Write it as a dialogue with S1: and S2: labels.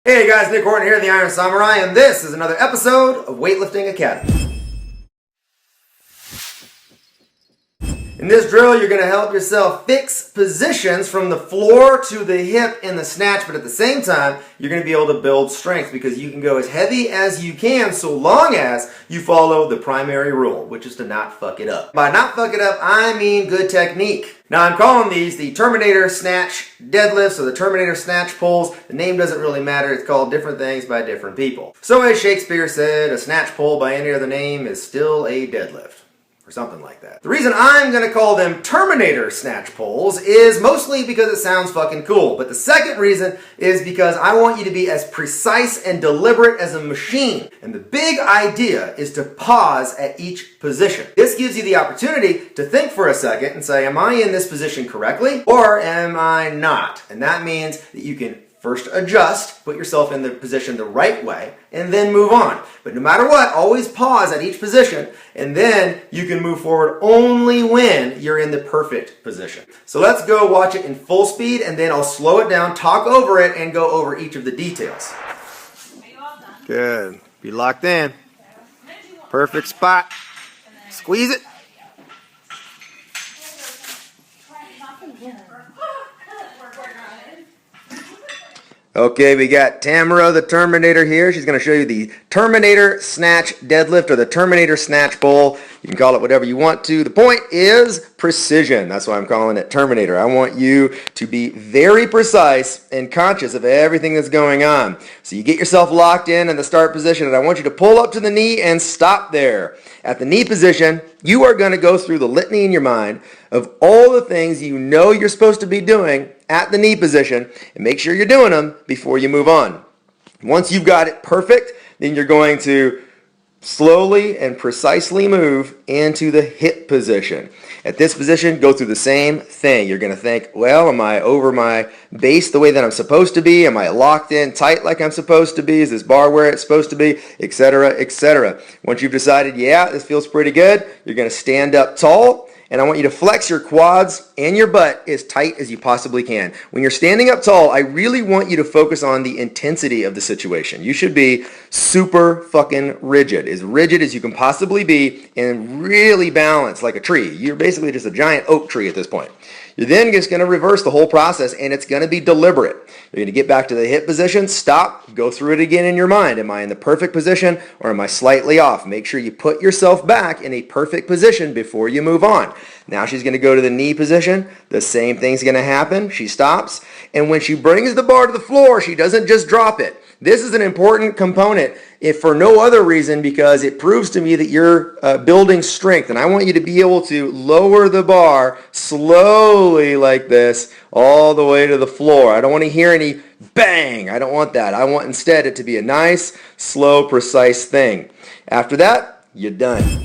S1: Hey guys, Nick Horton here, the Iron Samurai, and this is another episode of Weightlifting Academy. In this drill, you're going to help yourself fix positions from the floor to the hip in the snatch, but at the same time, you're going to be able to build strength because you can go as heavy as you can so long as you follow the primary rule, which is to not fuck it up. By not fuck it up, I mean good technique. Now, I'm calling these the Terminator Snatch Deadlifts or the Terminator Snatch Pulls. The name doesn't really matter. It's called different things by different people. So as Shakespeare said, a snatch pull by any other name is still a deadlift. Or something like that. The reason I'm going to call them Terminator Snatch Pulls is mostly because it sounds fucking cool. But the second reason is because I want you to be as precise and deliberate as a machine. And the big idea is to pause at each position. This gives you the opportunity to think for a second and say, am I in this position correctly or am I not? And that means that you can first adjust, put yourself in the position the right way, and then move on. But no matter what, always pause at each position, and then you can move forward only when you're in the perfect position. So let's go watch it in full speed, and then I'll slow it down, talk over it, and go over each of the details. Good. Be locked in. Perfect spot. Squeeze it. Okay, we got Tamara the Terminator here. She's going to show you the Terminator Snatch Deadlift or the Terminator Snatch Pull. You can call it whatever you want to. The point is precision. That's why I'm calling it Terminator. I want you to be very precise and conscious of everything that's going on. So you get yourself locked in the start position, and I want you to pull up to the knee and stop there. At the knee position, you are going to go through the litany in your mind of all the things you know you're supposed to be doing at the knee position, and make sure you're doing them before you move on. Once you've got it perfect, then you're going to slowly and precisely move into the hip position. At this position, go through the same thing. You're going to think, well, am I over my base the way that I'm supposed to be? Am I locked in tight like I'm supposed to be? Is this bar where it's supposed to be? Etc., etc. Once you've decided, yeah, this feels pretty good, you're going to stand up tall. And I want you to flex your quads and your butt as tight as you possibly can. When you're standing up tall, I really want you to focus on the intensity of the situation. You should be super fucking rigid as you can possibly be, and really balanced like a tree. You're basically just a giant oak tree at this point. You're then just going to reverse the whole process, and it's going to be deliberate. You're going to get back to the hip position, stop, go through it again in your mind. Am I in the perfect position or am I slightly off? Make sure you put yourself back in a perfect position before you move on. Now she's going to go to the knee position. The same thing's going to happen. She stops, and when she brings the bar to the floor, she doesn't just drop it. This is an important component, if for no other reason, because it proves to me that you're building strength. And I want you to be able to lower the bar slowly like this all the way to the floor. I don't want to hear any bang. I don't want that. I want instead it to be a nice, slow, precise thing. After that, you're done.